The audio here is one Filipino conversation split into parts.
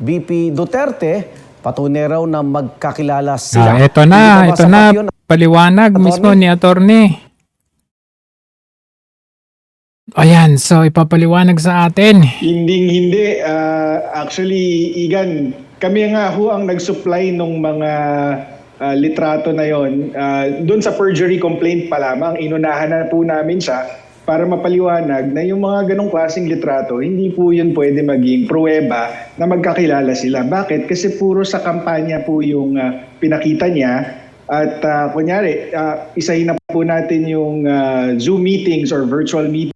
VP Duterte, patunay raw na magkakilala sila. Ito na, paliwanag mismo ni Attorney. Ayan, so ipapaliwanag sa atin. Hindi. Actually, Igan, kami nga ho ang nag-supply ng mga litrato na yon. Doon sa perjury complaint pa lamang, inunahan na po namin siya para mapaliwanag na yung mga ganong klaseng litrato, hindi po yun pwede maging pruweba na magkakilala sila. Bakit? Kasi puro sa kampanya po yung pinakita niya. At kunyari, isahin na po natin yung Zoom meetings or virtual meetings.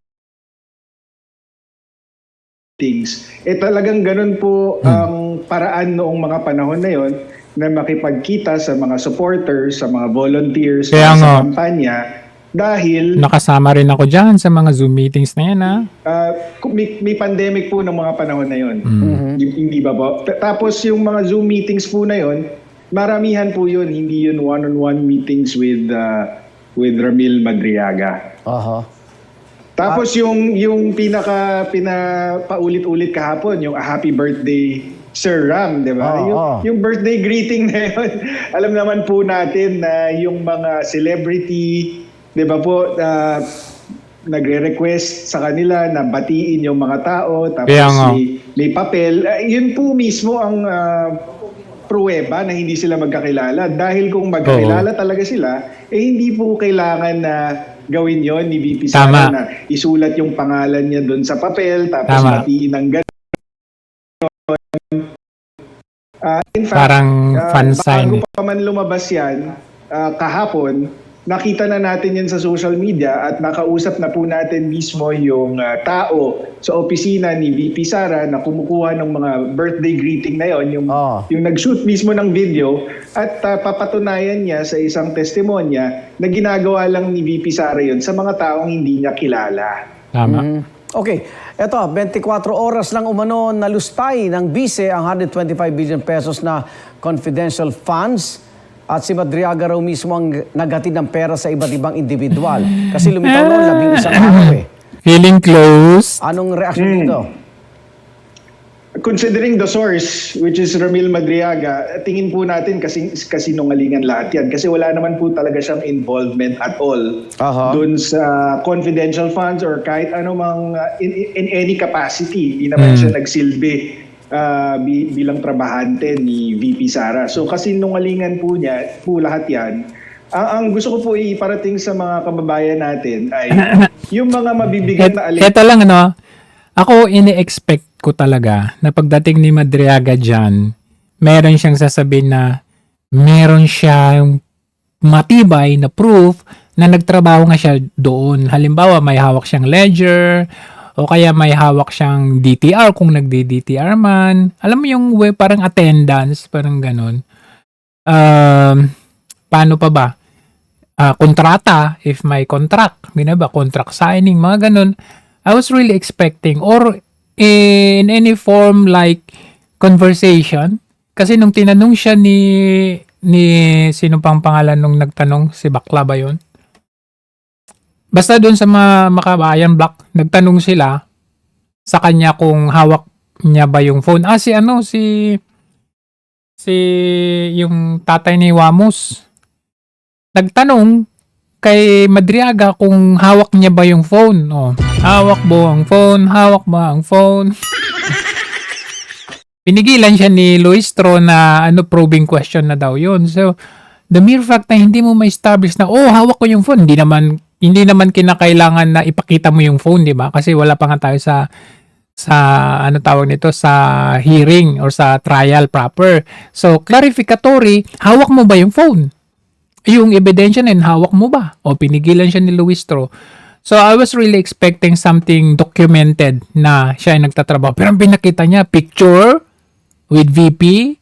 Talagang ganun po ang paraan noong mga panahon na yon na makipagkita sa mga supporters, sa mga volunteers sa kampanya. Dahil nakasama rin ako dyan sa mga Zoom meetings na yan, ha? May pandemic po ng mga panahon na yon. Hindi ba po? Tapos yung mga Zoom meetings po na yon, maramihan po yun, hindi yun one-on-one meetings with Ramil Madriaga. Tapos yung pinapaulit-ulit kahapon, yung happy birthday Sir Ram, di ba? Yung birthday greeting na yun, alam naman po natin na yung mga celebrity, di ba po, nagre-request sa kanila na batiin yung mga tao, tapos may papel. Yun po mismo ang pruweba na hindi sila magkakilala. Dahil kung magkakilala talaga sila, hindi po kailangan na gawin yon ni VP Sara na isulat yung pangalan niya doon sa papel, tapos batiin ng gano'n. In fact, parang fan sign. Bago pa man lumabas yan, kahapon, nakita na natin yan sa social media at nakausap na po natin mismo yung tao sa opisina ni VP Sara na kumukuha ng mga birthday greeting na yon, yung nag-shoot mismo ng video at papatunayan niya sa isang testimonya na ginagawa lang ni VP Sara yon sa mga taong hindi niya kilala. Tama. Okay, eto, 24 oras lang umano nalustay ng bise ang 125 billion pesos na confidential funds. At si Madriaga raw mismo ang naghatid ng pera sa iba't ibang individual. Kasi lumitaw noon 11 araw eh. Feeling close. Anong reaction dito? Considering the source, which is Ramil Madriaga, tingin po natin kasinungalingan lahat yan. Kasi wala naman po talaga siyang involvement at all dun sa confidential funds or kahit anumang in any capacity. Hindi naman siya nagsilbi bilang trabahante ni VP Sara. So kasinungalingan po niya, po lahat yan. Ang gusto ko po iparating sa mga kababayan natin ay yung mga mabibigyan na alin. Ito lang, ako ini-expect ko talaga na pagdating ni Madriaga dyan, meron siyang sasabihin na meron siyang matibay na proof na nagtrabaho nga siya doon. Halimbawa, may hawak siyang ledger, o kaya may hawak siyang DTR kung nagdi-DTR man. Alam mo yung parang attendance, parang ganun. Paano pa ba? Kontrata, if may contract. Ba? Contract signing, mga ganun. I was really expecting, or in any form like conversation. Kasi nung tinanong siya ni sino pang pangalan nung nagtanong, si Bakla ba yun? Basta doon sa mga makabayan block, nagtanong sila sa kanya kung hawak niya ba yung phone. Si yung tatay ni Wamos. Nagtanong kay Madriaga kung hawak niya ba yung phone. Hawak ba ang phone? Hawak ba ang phone? Pinigilan siya ni Luistro na probing question na daw yun. So, the mere fact na hindi mo ma-establish na, hawak ko yung phone, hindi naman kinakailangan na ipakita mo yung phone, di ba? Kasi wala pa nga tayo sa hearing or sa trial proper. So, clarificatory, hawak mo ba yung phone? Yung ebidensya na hawak mo ba? O pinigilan siya ni Luistro. So, I was really expecting something documented na siya ay nagtatrabaho. Pero ang pinakita niya, picture with VP,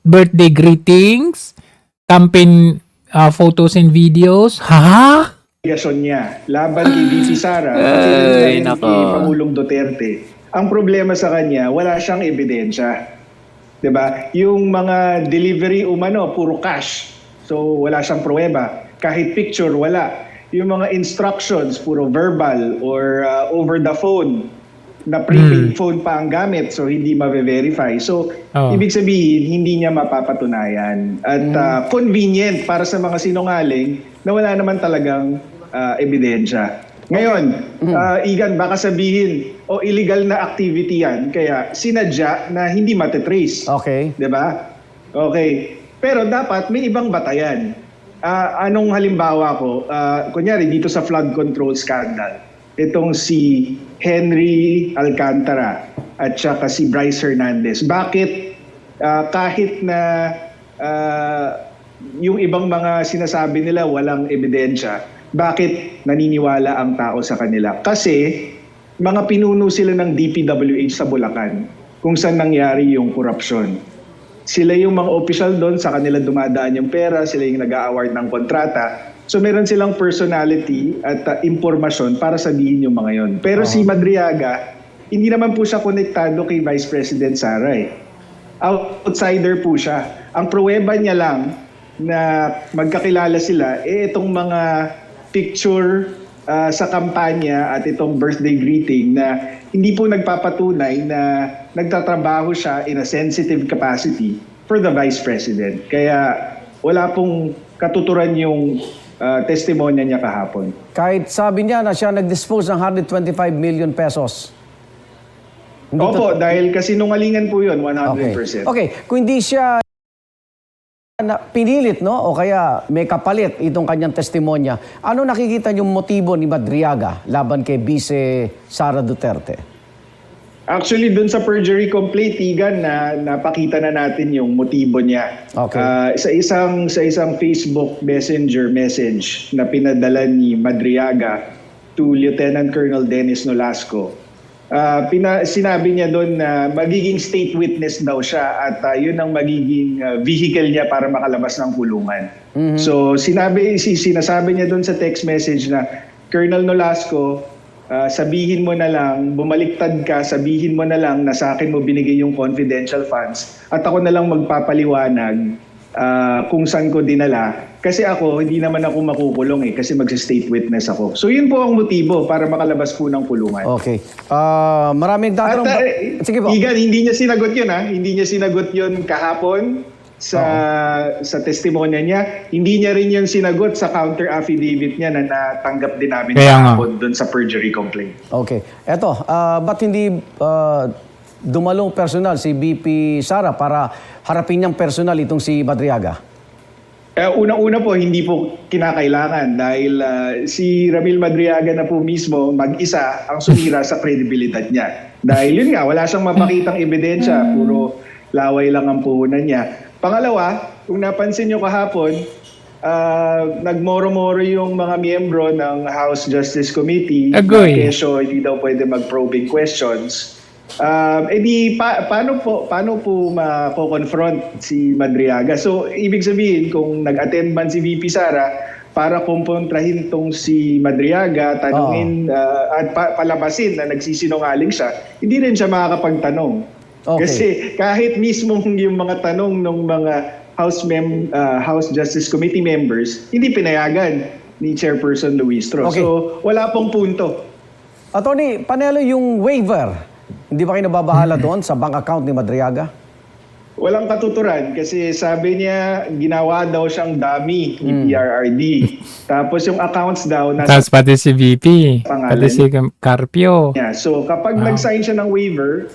birthday greetings, campaign photos and videos. Niya laban kay VP Sara kay Pangulong Duterte. Ang problema sa kanya, wala siyang ebidensya. 'Di ba? Yung mga delivery umano puro cash. So wala siyang pruweba. Kahit picture wala. Yung mga instructions puro verbal or over the phone. na prepaid phone pa ang gamit, so hindi ma-verify. So, ibig sabihin, hindi niya mapapatunayan. At convenient para sa mga sinungaling na wala naman talagang ebidensya. Ngayon, Igan, baka sabihin, illegal na activity yan, kaya sinadya na hindi matitrace. Okay. Diba? Okay. Pero dapat may ibang batayan. Anong halimbawa ko? Kunyari, dito sa flood control scandal, itong si Henry Alcantara at saka si Bryce Hernandez. Bakit kahit na yung ibang mga sinasabi nila walang ebidensya, bakit naniniwala ang tao sa kanila? Kasi mga pinuno sila ng DPWH sa Bulacan kung saan nangyari yung korupsyon. Sila yung mga opisyal doon, sa kanila dumadaan yung pera, sila yung nag-a-award ng kontrata. So meron silang personality at impormasyon para sabihin yung mga yon. Pero si Madriaga, hindi naman po siya konektado kay Vice President Sara eh. Outsider po siya. Ang pruweba niya lang na magkakilala sila, itong mga picture sa kampanya at itong birthday greeting na hindi po nagpapatunay na nagtatrabaho siya in a sensitive capacity for the Vice President. Kaya wala pong katuturan yung testimonya niya kahapon. Kahit sabi niya na siya nag-dispose ng 125 million pesos. Opo, dahil kasinungalingan po yun, 100%. Okay, kung hindi siya pinilit, no? O kaya may kapalit itong kanyang testimonya, ano nakikita yung motibo ni Madriaga laban kay Vice Sara Duterte? Actually, dun sa perjury complaint, Igan, na napakita na natin yung motibo niya. Okay. Sa isang Facebook Messenger message na pinadala ni Madriaga to Lieutenant Colonel Dennis Nolasco, sinabi niya doon na magiging state witness daw siya at yun ang magiging vehicle niya para makalabas ng kulungan. So sinasabi niya doon sa text message na, Colonel Nolasco, sabihin mo na lang, bumaliktad ka, sabihin mo na lang na sa akin mo binigay yung confidential funds at ako na lang magpapaliwanag kung saan ko dinala. Kasi ako, hindi naman ako makukulong kasi magsi-state witness ako. So yun po ang motibo para makalabas po ng kulungan. Okay. Maraming tatanong. Sige po. Igan, hindi niya sinagot yun Hindi niya sinagot yun kahapon sa testimonya niya. Hindi niya rin yun sinagot sa counter affidavit niya na natanggap din namin kahapon doon sa perjury complaint. Okay. Eto, ba't hindi dumalong personal si BP Sara para harapin niyang personal itong si Madriaga? Unang-una po, hindi po kinakailangan dahil si Ramil Madriaga na po mismo mag-isa ang sumira sa kredibilidad niya. Dahil yun nga, wala siyang mapakitang ebidensya, puro laway lang ang puhunan niya. Pangalawa, kung napansin niyo kahapon, nagmoro-moro yung mga miyembro ng House Justice Committee. Agoy. Kesyo, hindi daw pwede mag-probing questions. Paano po mako-confront si Madriaga? So, ibig sabihin, kung nag-attend man si VP Sara para kumpontrahin tong si Madriaga, tanungin at palabasin na nagsisinungaling siya, hindi rin siya makakapagtanong. Okay. Kasi kahit mismo yung mga tanong ng mga House Justice Committee members, hindi pinayagan ni Chairperson Luistro. Okay. So, wala pong punto. Attorney, panelo yung waiver. Hindi ba kayo nababahala doon sa bank account ni Madriaga? Walang katuturan kasi sabi niya ginawa daw siyang dummy ni PRRD. Tapos yung accounts daw Tapos pati si VP, pati si Carpio. niya. So kapag nag-sign siya ng waiver,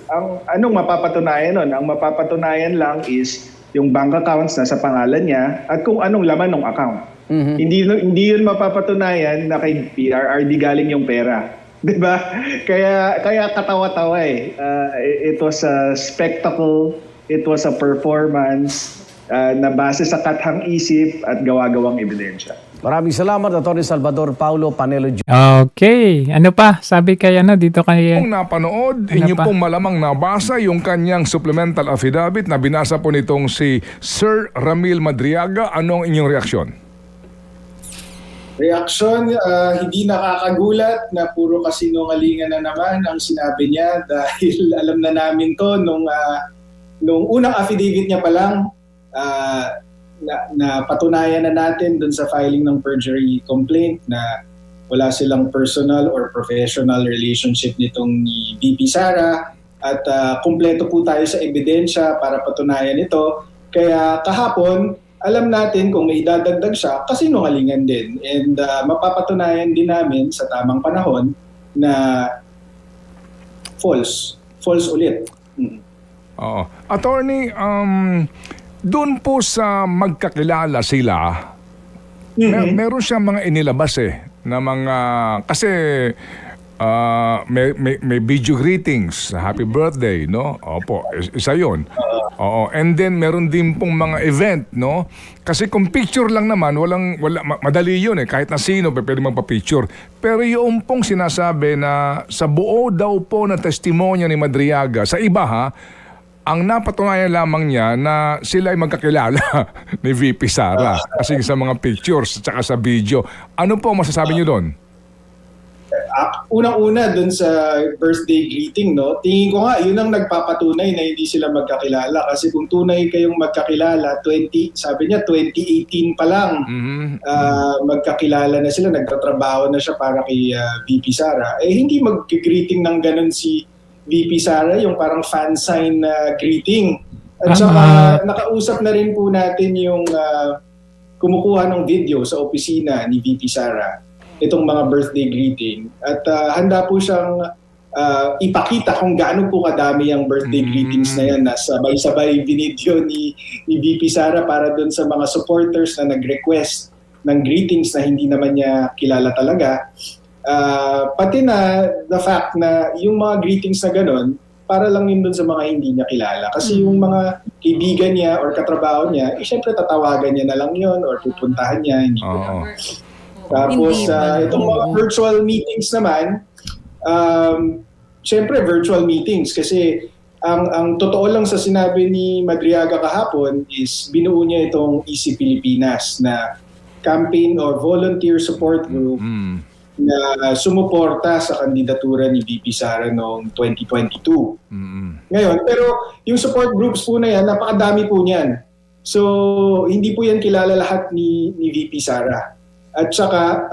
anong mapapatunayan nun? Ang mapapatunayan lang is yung bank accounts na sa pangalan niya at kung anong laman ng account. Hindi yun mapapatunayan na kay PRRD galing yung pera. 'Di ba? Kaya katawa-tawa it was a spectacle, it was a performance na base sa kathang isip at gawa-gawang ebidensya. Maraming salamat, Atty. Salvador Paulo Panelo Jr. Okay. Ano pa? Sabi kaya dito kay... Kung napanood, inyo pong malamang nabasa yung kanyang supplemental affidavit na binasa po nitong si Sir Ramil Madriaga. Anong inyong reaksyon? Reaksyon, hindi nakakagulat na puro kasinungalingan na naman ang sinabi niya dahil alam na namin to nung unang affidavit niya pa lang na patunayan na natin dun sa filing ng perjury complaint na wala silang personal or professional relationship nitong ni VP Sara at kumpleto po tayo sa ebidensya para patunayan ito. Kaya kahapon, alam natin kung may idadagdag siya, kasinungalingan din. And mapapatunayan din namin sa tamang panahon na false ulit. Oo. Attorney, doon po sa magkakilala sila, meron siyang mga inilabas na mga, kasi may video greetings, happy birthday, no? Opo, isa yun. Oo, and then meron din pong mga event, no? Kasi kung picture lang naman, madali yun kahit na sino pwede magpa-picture. Pero yung pong sinasabi na sa buo daw po na testimonya ni Madriaga, sa iba ang napatunayan lamang niya na sila ay magkakilala ni VP Sara kasi sa mga pictures at saka sa video. Ano po ang masasabi niyo doon? Unang-una dun sa birthday greeting, no? Tingin ko nga, yun ang nagpapatunay na hindi sila magkakilala. Kasi kung tunay kayong magkakilala, sabi niya, 2018 pa lang, magkakilala na sila, nagtatrabaho na siya para kay VP Sara. Hindi mag-greeting ng ganun si VP Sara, yung parang fan sign na greeting. At saka nakausap na rin po natin yung kumukuha ng video sa opisina ni VP Sara, itong mga birthday greeting. At handa po siyang ipakita kung gaano po kadami ang birthday greetings na yan na sabay-sabay video ni VP Sara para dun sa mga supporters na nag-request ng greetings na hindi naman niya kilala talaga. Pati na the fact na yung mga greetings na ganun, para lang yun dun sa mga hindi niya kilala. Kasi yung mga kaibigan niya or katrabaho niya, syempre tatawagan niya na lang yun or pupuntahan niya. Hindi ko na. Tapos itong mga virtual meetings naman, syempre virtual meetings kasi ang totoo lang sa sinabi ni Madriaga kahapon is binuo niya itong Easy Pilipinas na campaign or volunteer support group na sumuporta sa kandidatura ni VP Sara noong 2022. Ngayon, pero yung support groups po na yan, napakadami po niyan. So, hindi po yan kilala lahat ni VP Sara. At saka,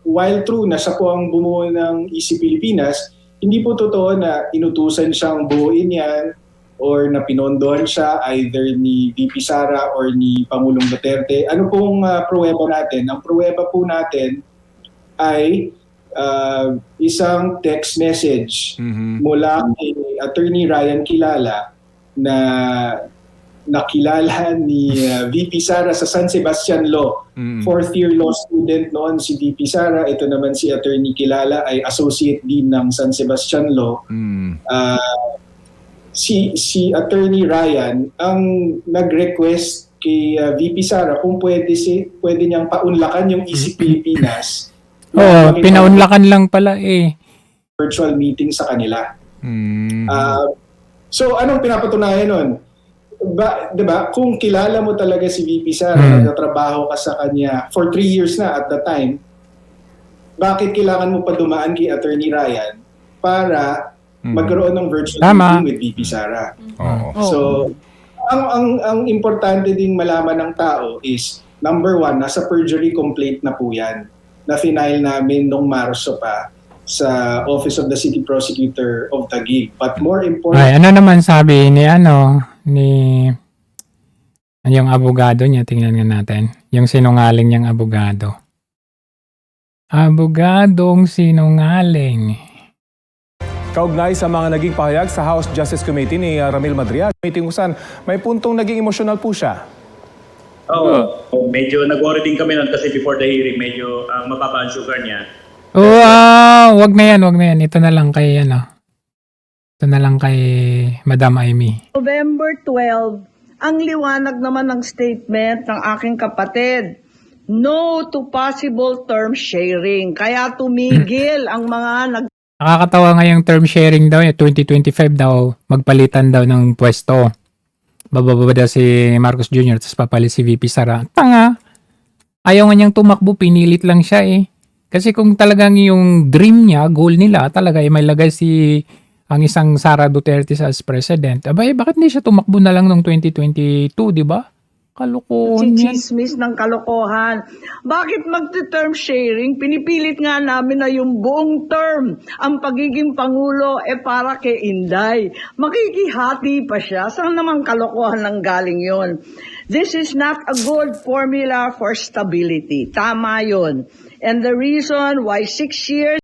while true na siya po ang bumuo ng Easy Pilipinas, hindi po totoo na inutusan siyang buuin yan or na pinondohan siya either ni VP Sara or ni Pangulong Duterte. Ano pong pruweba natin? Ang pruweba po natin ay isang text message mula kay Attorney Ryan Kilala na nakilala ni VP Sara sa San Sebastian Law. Fourth year law student noon si VP Sara. Ito naman si Attorney Kilala ay Associate Dean ng San Sebastian Law. Si Attorney Ryan ang nag-request kay VP Sara kung pwede niyang paunlakan yung Easy Pilipinas. Oo, pinaunlakan lang pala virtual meeting sa kanila. So anong pinapatunayan nun? Diba, kung kilala mo talaga si VP Sara, nagtatrabaho ka sa kanya for 3 years na at the time, bakit kailangan mo pa dumaan kay Attorney Ryan para magkaroon ng virtual meeting with VP Sara? So, ang importante ding malaman ng tao is, number 1, nasa perjury complaint na po yan na final namin nung Marso pa sa Office of the City Prosecutor of Taguig. But more important... Ay, ano naman sabi ni yung abogado niya, tingnan nga natin. Yung sinungaling niyang abogado. Abogadong sinungaling. Kaugnay sa mga naging pahayag sa House Justice Committee ni Ramil Madriaga, meeting usan, may puntong naging emosyonal po siya. Medyo nag-worry din kami nun kasi before the hearing, medyo mababa ang sugar niya. Wag na yan. Ito na lang kay Madam Amy. November 12, ang liwanag naman ng statement ng aking kapatid. No to possible term sharing. Kaya tumigil ang mga Nakakatawa nga yung term sharing daw, 2025 daw, magpalitan daw ng pwesto. Bababa daw si Marcos Jr. tapos papalit si VP Sara. Tanga! Ayaw nga niyang tumakbo, pinilit lang siya Kasi kung talagang yung dream niya, goal nila, talaga may lagay ang isang Sara Duterte as president. Abay, bakit hindi siya tumakbo na lang noong 2022, di ba? Kalokohan yan. Chismis ng kalokohan. Bakit magte-term sharing? Pinipilit nga namin na yung buong term, ang pagiging Pangulo, para kay Inday. Makikihati pa siya. Saan naman kalokohan ng galing yon? This is not a good formula for stability. Tama yon. And the reason why 6 years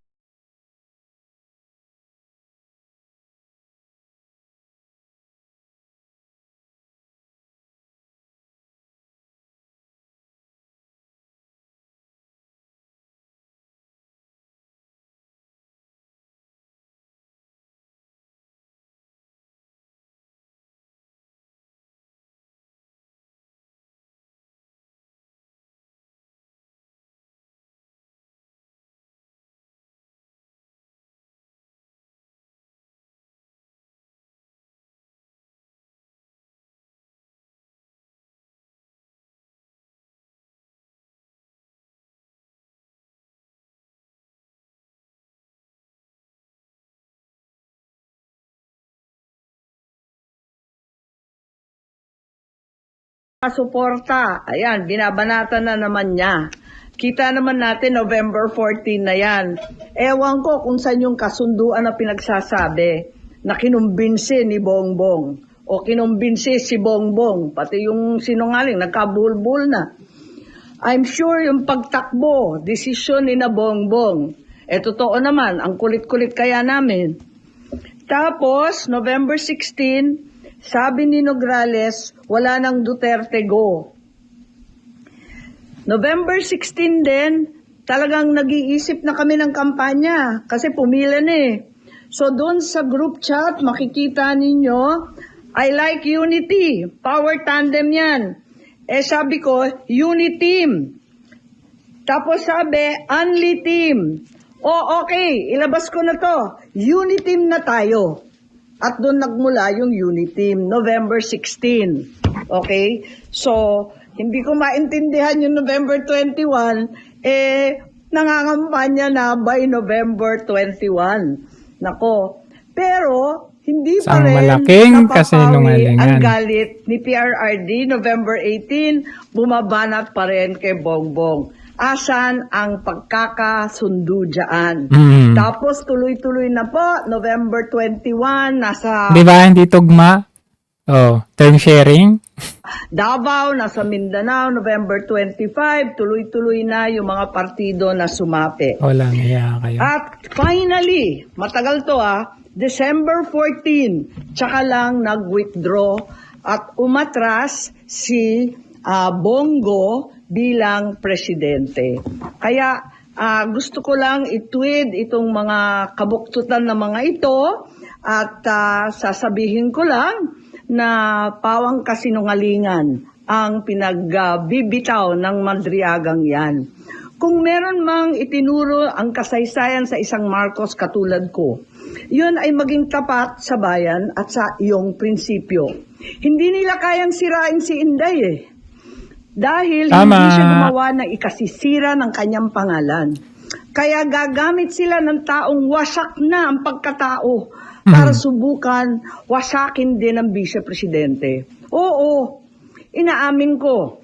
suporta. Ayan, binabanatan na naman niya. Kita naman natin, November 14 na yan. Ewan ko kung saan yung kasunduan na pinagsasabi na kinumbinsi ni Bongbong o kinumbinsi si Bongbong, pati yung sinungaling, nagkabulbul na. I'm sure yung pagtakbo, desisyon ni na Bongbong. Totoo naman, ang kulit-kulit kaya namin. Tapos, November 16, sabi ni Nograles, wala nang Duterte go. November 16 din, talagang nag-iisip na kami ng kampanya kasi pumila na eh. So doon sa group chat, makikita ninyo, I like unity, power tandem yan. Sabi ko, uniteam. Tapos sabi, only team. Okay, ilabas ko na to. Uniteam na tayo. At doon nagmula yung Uniteam, November 16. Okay? So, hindi ko maintindihan yung November 21, nangangampanya na by November 21. Nako. Pero, hindi pa Isang rin malaking napapawi kasinungalingan. ang galit ni PRRD, November 18, bumabanat pa rin kay Bongbong. Asan ang pagkakasundo dyan? Tapos tuloy-tuloy na po, November 21, nasa Di ba, hindi tugma? Term sharing. Davao, nasa Mindanao, November 25, tuloy-tuloy na yung mga partido na sumapi. Walang iya kayo. At finally, matagal to December 14, tsaka lang nag-withdraw at umatras si Bongo bilang presidente. Kaya gusto ko lang itweet itong mga kabuktutan na mga ito at sasabihin ko lang na pawang kasinungalingan ang pinagbibitaw ng Madriagang yan. Kung meron mang itinuro ang kasaysayan sa isang Marcos katulad ko, yun ay maging tapat sa bayan at sa iyong prinsipyo. Hindi nila kayang sirain si Inday dahil hindi siya gumawa ng ikasisira ng kanyang pangalan. Kaya gagamit sila ng taong wasak na ang pagkatao para subukan wasakin din ang vice-presidente. Oo, inaamin ko.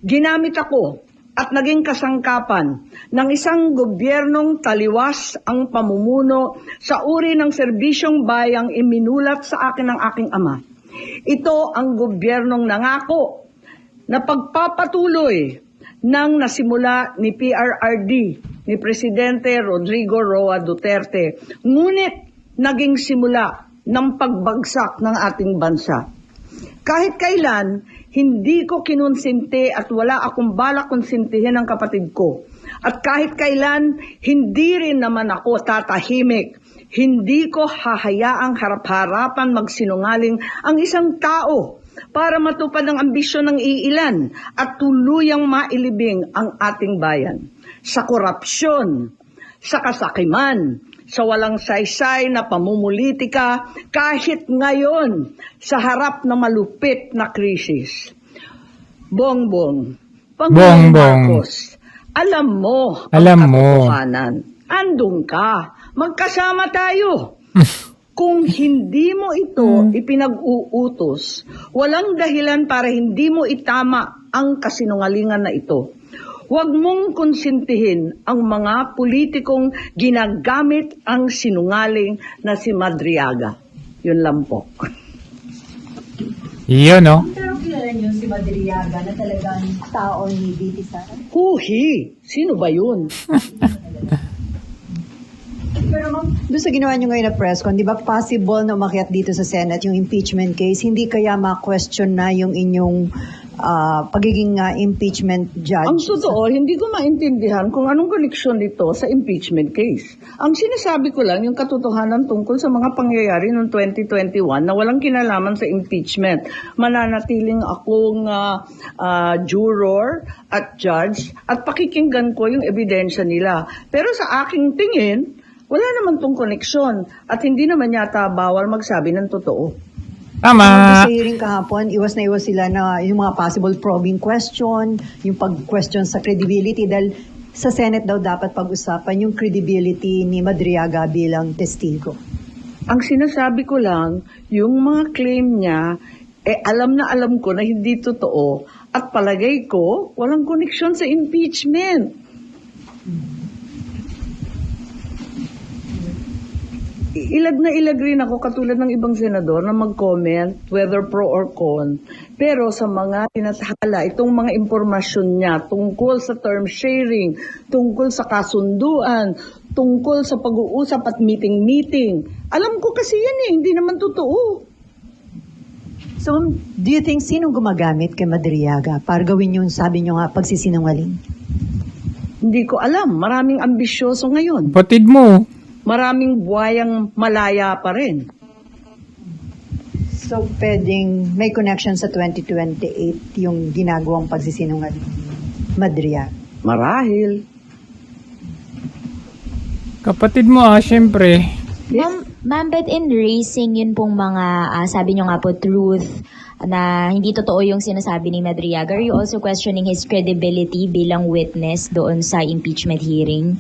Ginamit ako at naging kasangkapan ng isang gobyernong taliwas ang pamumuno sa uri ng serbisyong bayang iminulat sa akin ng aking ama. Ito ang gobyernong nangako na pagpapatuloy ng nasimula ni PRRD, ni Presidente Rodrigo Roa Duterte. Ngunit naging simula ng pagbagsak ng ating bansa. Kahit kailan, hindi ko kinonsinti at wala akong balak konsintihin ang kapatid ko. At kahit kailan, hindi rin naman ako tatahimik. Hindi ko hahayaang harap-harapan magsinungaling ang isang tao para matupad ang ambisyon ng iilan at tuluyang mailibing ang ating bayan. Sa korupsyon, sa kasakiman, sa walang saysay na pamumulitika, kahit ngayon sa harap ng malupit na krisis. Bongbong, Pangulong Marcos, alam mo ang katotohanan. Andun ka, magkasama tayo. Kung hindi mo ito ipinag-uutos, walang dahilan para hindi mo itama ang kasinungalingan na ito. Huwag mong konsintihin ang mga politikong ginagamit ang sinungaling na si Madriaga. Yun lang po. Yun, no? Pero kilala niyo si Madriaga na talagang tao ni BP Sara? Huhi! Sino ba yun? Pero ma'am, doon sa ginawa niyo ngayon na press con, di ba possible na umakyat dito sa Senate yung impeachment case? Hindi kaya ma-question na yung inyong pagiging impeachment judge? Ang totoo, hindi ko maintindihan kung anong koneksyon nito sa impeachment case. Ang sinasabi ko lang yung katotohanan tungkol sa mga pangyayari noong 2021 na walang kinalaman sa impeachment. Mananatiling akong juror at judge at pakikinggan ko yung ebidensya nila. Pero sa aking tingin, wala naman tong koneksyon at hindi naman yata bawal magsabi ng totoo. Tama. Sa hearing kahapon, iwas na iwas sila na yung mga possible probing question, yung pag-question sa credibility dahil sa Senate daw dapat pag-usapan yung credibility ni Madriaga bilang testigo. Ang sinasabi ko lang, yung mga claim niya, alam na alam ko na hindi totoo at palagay ko walang koneksyon sa impeachment. Ilag na ilag rin ako katulad ng ibang senador na mag-comment whether pro or con. Pero sa mga tinathala, itong mga impormasyon niya tungkol sa term sharing, tungkol sa kasunduan, tungkol sa pag-uusap at meeting-meeting. Alam ko kasi yan hindi naman totoo. So, do you think sinong gumagamit kay Madriaga para gawin yung sabi nyo nga pagsisinungaling? Hindi ko alam. Maraming ambisyoso ngayon. Patid mo. Maraming buhayang malaya pa rin. So, pwedeng may connection sa 2028 yung ginagawang pagsisinungaling ni Madriaga. Marahil. Kapatid mo syempre. Ma'am, but in racing, yun pong mga, sabi nyo nga po, truth, na hindi totoo yung sinasabi ni Madriaga. Are you also questioning his credibility bilang witness doon sa impeachment hearing?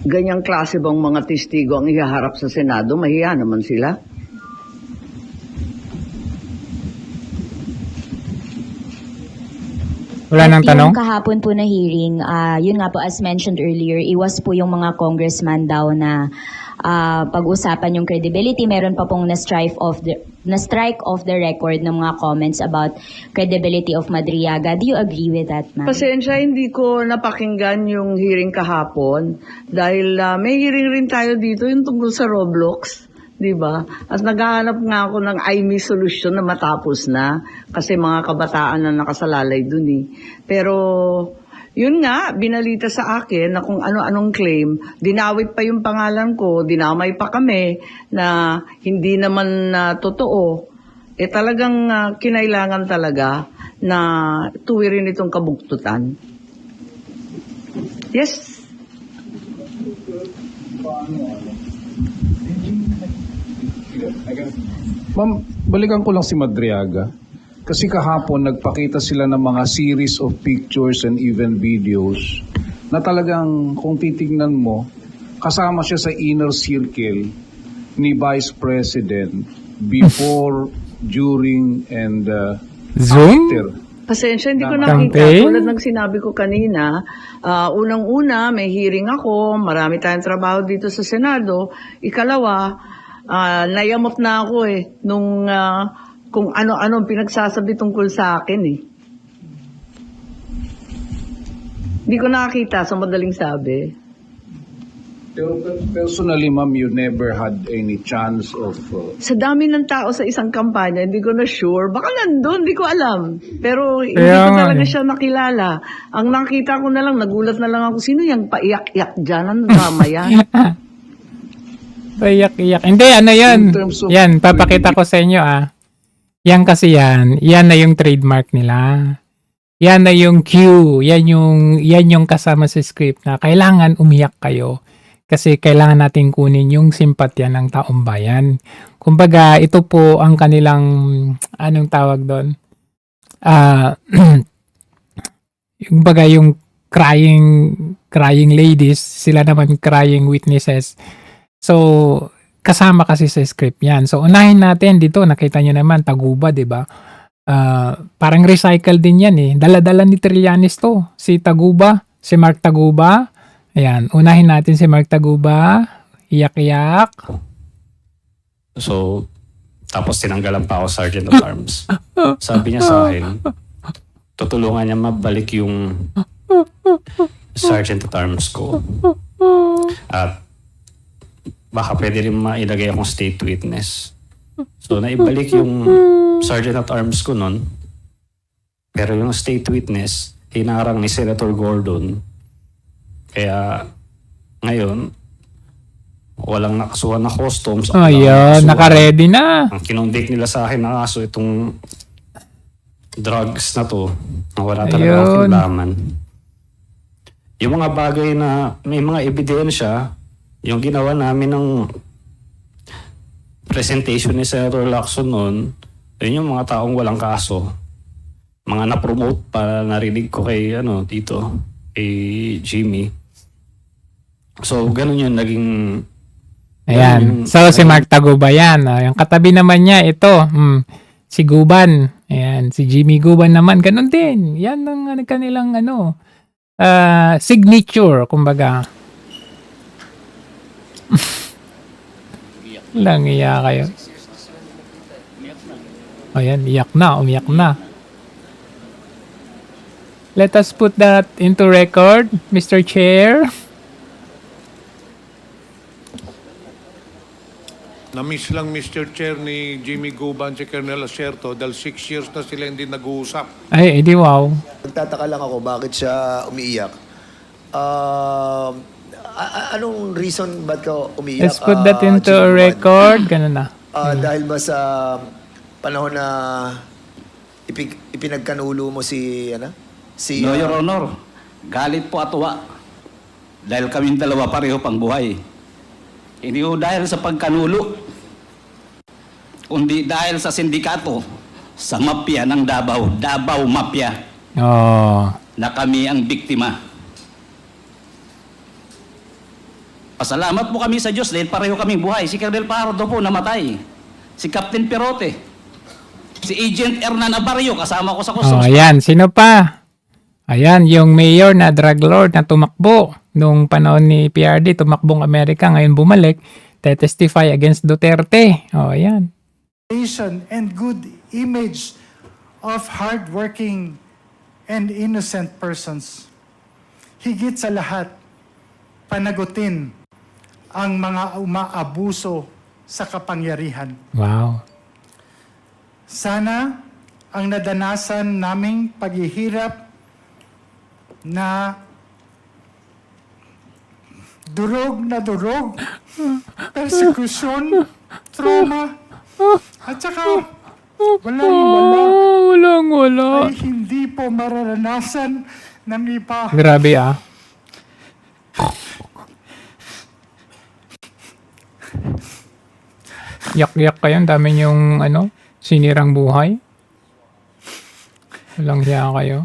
Ganyang klase bang mga testigo ang ihaharap sa Senado? Mahiya naman sila. Wala nang tanong? Yung kahapon po na hearing, yun nga po as mentioned earlier, iwas po yung mga congressman daw na pag-usapan yung credibility. Meron pa pong na-strike off the record ng mga comments about credibility of Madriaga. Do you agree with that, ma'am? Pasensya, hindi ko napakinggan yung hearing kahapon dahil may hearing rin tayo dito yung tungkol sa Roblox, di ba? At naghahanap nga ako ng IME solution na matapos na kasi mga kabataan na nakasalalay dun eh. Pero yun nga, binalita sa akin na kung ano-anong claim, dinawit pa yung pangalan ko, dinamay pa kami na hindi naman totoo. Talagang kinailangan talaga na tuwirin itong kabugtutan. Yes. Ma'am, balikan ko lang si Madriaga. Kasi kahapon nagpakita sila ng mga series of pictures and even videos na talagang kung titignan mo, kasama siya sa inner circle ni Vice President before, during, and Zoom? after. Pasensya, hindi ko Campaign? nakita. Tulad ng sinabi ko kanina, unang-una, may hearing ako, marami tayong trabaho dito sa Senado. Ikalawa, nayamot na ako nung kung ano-ano ang pinagsasabi tungkol sa akin Hindi ko nakakita sa madaling sabi. Pero personally, ma'am, you never had any chance of... Sa dami ng tao sa isang kampanya, hindi ko na sure. Baka nandun, hindi ko alam. Pero hindi Kaya ko nga talaga siya nakilala. Ang nakita ko na lang, nagulat na lang ako, sino yung paiyak-iyak dyan? Ang drama yan? Iyak. Hindi, ano yan? In terms of- Yan, papakita ko sa inyo Yan kasi yan na yung trademark nila. Yan na yung cue, yan yung kasama sa script na kailangan umiyak kayo kasi kailangan natin kunin yung simpatya ng taong bayan. Kumbaga, ito po ang kanilang, anong tawag doon? Kumbaga, yung crying ladies, sila naman crying witnesses. So, kasama kasi sa script yan. So, unahin natin dito, nakita nyo naman, Taguba, di ba? Parang recycle din yan eh. Dala-dala ni Trillanes to. Si Taguba, si Mark Taguba. Ayan, unahin natin si Mark Taguba. Iyak-iyak. So, tapos tinanggalan pa ako Sergeant of Arms. Sabi niya sa akin, tutulungan niya mabalik yung Sergeant at Arms ko. At baka pwede rin mailagay akong state witness. So, naibalik yung Sergeant at Arms ko nun. Pero yung state witness, hinarang ni Senator Gordon. Kaya, ngayon, walang nakasuhan na customs. Ayun, naka-ready na. Ang kinonvict nila sa akin na kaso itong drugs na to, na wala talaga akong kinalaman. Yung mga bagay na may mga ebidensya, yung ginawa namin ng presentation ni Senator Lacson noon, yun yung mga taong walang kaso. Mga na-promote pa, narinig ko kay dito, kay Jimmy. So, ganun yun, naging... Ayan. So, si Mark Taguba yan. Yung katabi naman niya, ito, si Guban. Ayan, si Jimmy Guban naman, ganun din. Yan ang kanilang signature, kumbaga. Lang iyak kayo. Ayan, iyak na, umiyak na. Let us put that into record, Mr. Chair. Na-miss lang Mr. Chair ni Jimmy Guban si Colonel Acerto dahil 6 years na sila hindi nag-uusap. Ay, edi wow. Nagtataka lang ako bakit siya umiiyak. Anong reason ba't ka umiiyak? Let's put that into a record. Ganun na. Dahil ba sa panahon na ipinagkanulo mo si No, Your Honor. Galit po atuwa. Dahil kaming dalawa pareho pang buhay. Hindi ho dahil sa pagkanulo, kundi dahil sa sindikato, sa mafia ng Davao, Davao Mafia, na kami ang biktima. Pasalamat po kami sa Diyos dahil pareho kaming buhay. Si Colonel Pardo po namatay. Si Captain Perote. Si Agent Hernan Abarrio, kasama ko sa Customs. Ayan, sino pa? Ayan, yung mayor na drug lord na tumakbo nung panahon ni PRD, tumakbong Amerika, ngayon bumalik, testify against Duterte. Ayan. And good image of hardworking and innocent persons. Higit sa lahat, panagutin ang mga umaabuso sa kapangyarihan. Wow. Sana ang nadanasan naming paghihirap na durog, persecution, trauma, at saka walang-wala ay hindi po mararanasan ng iba. Grabe ah. Yak-yak kayo, dami yung sinirang buhay. Walang hiya kayo.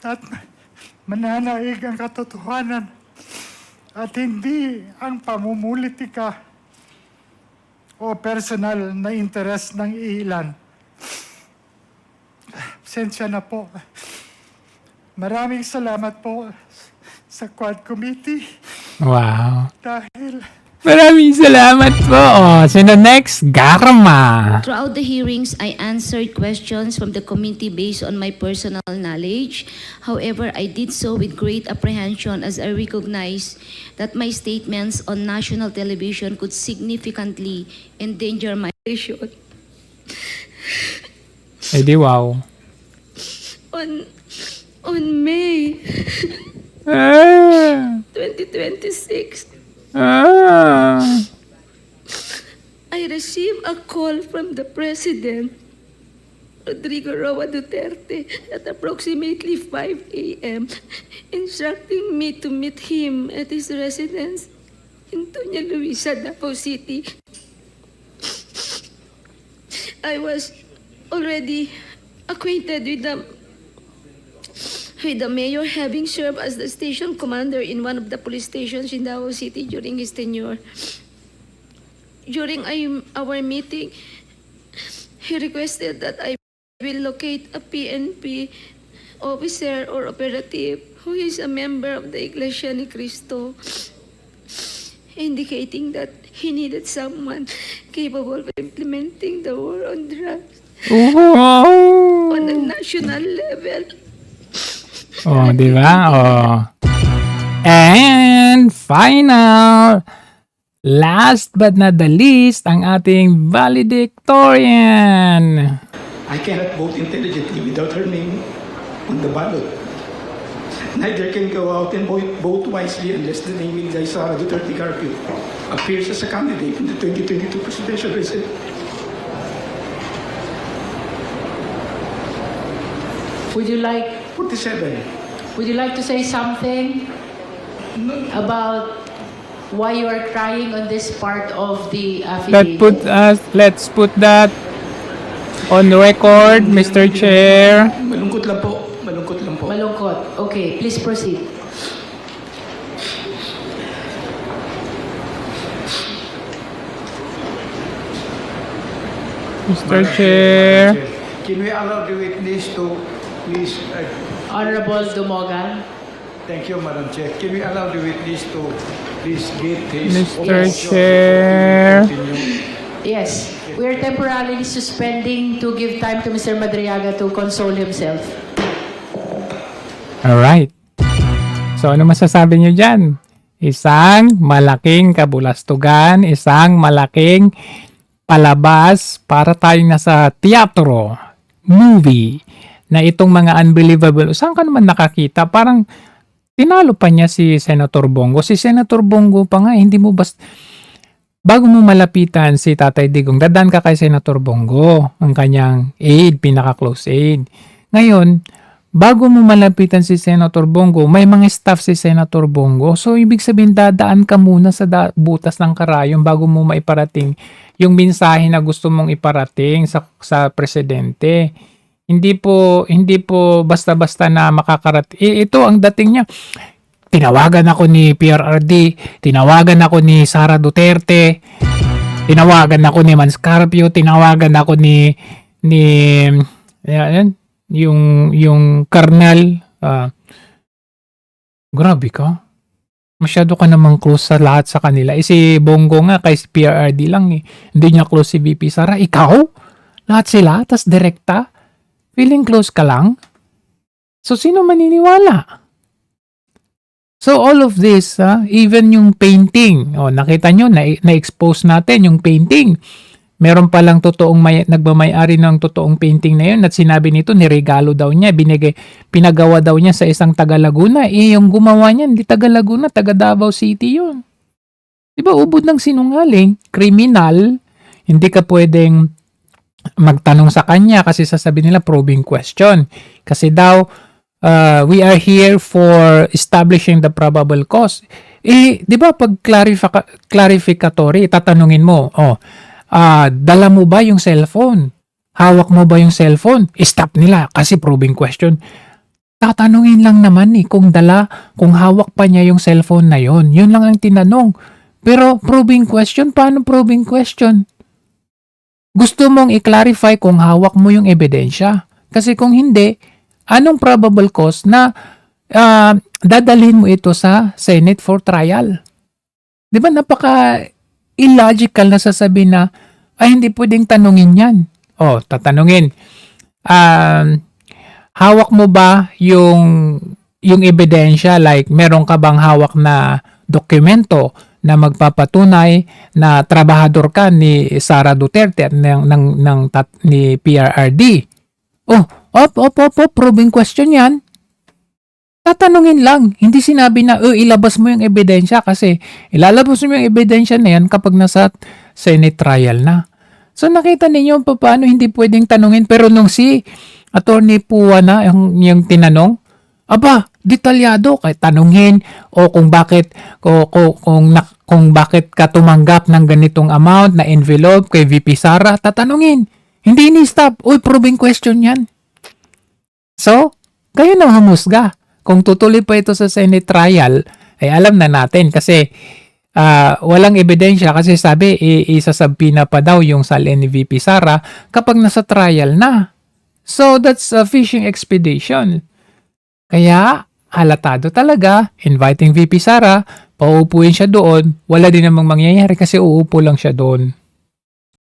At mananaig ang katotohanan at hindi ang pamumulitika o personal na interes ng ilan. Pasensya na po. Maraming salamat po sa Quad Committee. Wow. Dahil maraming salamat po. Sino next? Garma. Throughout the hearings, I answered questions from the committee based on my personal knowledge. However, I did so with great apprehension as I recognize that my statements on national television could significantly endanger my position. Edi wow. On May 2026, I received a call from the President, Rodrigo Roa Duterte, at approximately 5 a.m., instructing me to meet him at his residence in Doña Luisa, Davao City. I was already acquainted with the with the mayor having served as the station commander in one of the police stations in Davao City during his tenure. During our meeting, he requested that I will locate a PNP officer or operative who is a member of the Iglesia ni Cristo, indicating that he needed someone capable of implementing the war on drugs on a national level. Oh, di ba? Oh. And final, last but not the least, ang ating valedictorian. I cannot vote intelligently without her name on the ballot. Neither can go out and vote wisely unless the name of Sara Duterte Carpio appears as a candidate in the 2022 presidential race. Would you like 47. Would you like to say something about why you are crying on this part of the affidavit? Let's put that on record, Mr. Chair. Malungkot lang po. Malungkot lang po. Malungkot. Okay, please proceed. Mr. Chair. Can we allow the witness to please... Honorable Dumogan. Thank you, Madam Chair. Can we allow the witness to please get his... Mr. Chair. Yes, we are temporarily suspending to give time to Mr. Madriaga to console himself. Alright. So, ano masasabi nyo dyan? Isang malaking kabulastugan, isang malaking palabas para tayong nasa teatro, movie, na itong mga unbelievable. Saan ka naman nakakita? Parang tinalo pa niya si Senator Bongo. Si Senator Bongo pa nga, hindi mo basta... Bago mo malapitan si Tatay Digong, dadaan ka kay Senator Bongo, ang kanyang aide, pinaka-close aide. Ngayon, bago mo malapitan si Senator Bongo, may mga staff si Senator Bongo. So, ibig sabihin, dadaan ka muna sa butas ng karayom bago mo maiparating yung mensahe na gusto mong iparating sa presidente. Hindi po basta-basta na makakarating. Ito ang dating niya. Tinawagan ako ni PRRD, tinawagan ako ni Sara Duterte, tinawagan ako ni Manscarpio, tinawagan ako ni yung Colonel. Grabe ka. Masyado ka namang close sa lahat sa kanila. Si Bongo nga kay PRRD lang eh. Hindi niya close si VP Sara. Ikaw? Lahat sila? Tas direkta? Feeling close ka lang? So sino maniniwala? So all of this, even yung painting, nakita nyo, na-expose natin yung painting. Meron palang nagmamay-ari ng totoong painting na yun at sinabi nito, niregalo daw niya, pinagawa daw niya sa isang taga Laguna. Yung gumawa niya, hindi taga Laguna, taga Davao City yun. Diba, ubod ng sinungaling, kriminal, hindi ka pwedeng magtanong sa kanya kasi sasabihin nila probing question. Kasi daw, we are here for establishing the probable cause. Di ba pag clarificatory, tatanungin mo, dala mo ba yung cellphone? Hawak mo ba yung cellphone? Stop nila kasi probing question. Tatanungin lang naman kung hawak pa niya yung cellphone na yon. Yun lang ang tinanong. Pero probing question, paano probing question? Gusto mong i-clarify kung hawak mo yung ebidensya. Kasi kung hindi, anong probable cause na dadalhin mo ito sa Senate for trial? Di ba napaka-illogical na sasabihin na hindi pwedeng tanungin yan. Tatanungin. Hawak mo ba yung ebidensya? Like, meron ka bang hawak na dokumento na magpapatunay na trabahador ka ni Sara Duterte at ni PRRD? Probing question yan. Tatanungin lang. Hindi sinabi na, ilabas mo yung ebidensya kasi ilalabas mo yung ebidensya na yan kapag nasa Senate trial na. So nakita ninyo paano hindi pwedeng tanungin. Pero nung si Attorney Pua na yung tinanong, detalyado kahit tanungin kung bakit ka tumanggap ng ganitong amount na envelope kay VP Sara, tatanungin. Hindi ni-stop. Probing question yan. So, kayo na humusga. Kung tutuloy pa ito sa Senate trial, ay alam na natin kasi walang ebidensya kasi sabi isasabpina pa daw yung salin ni VP Sara kapag nasa trial na. So that's a fishing expedition. Kaya halatado talaga, inviting VP Sara, pauupuin siya doon, wala din namang mangyayari kasi uupo lang siya doon.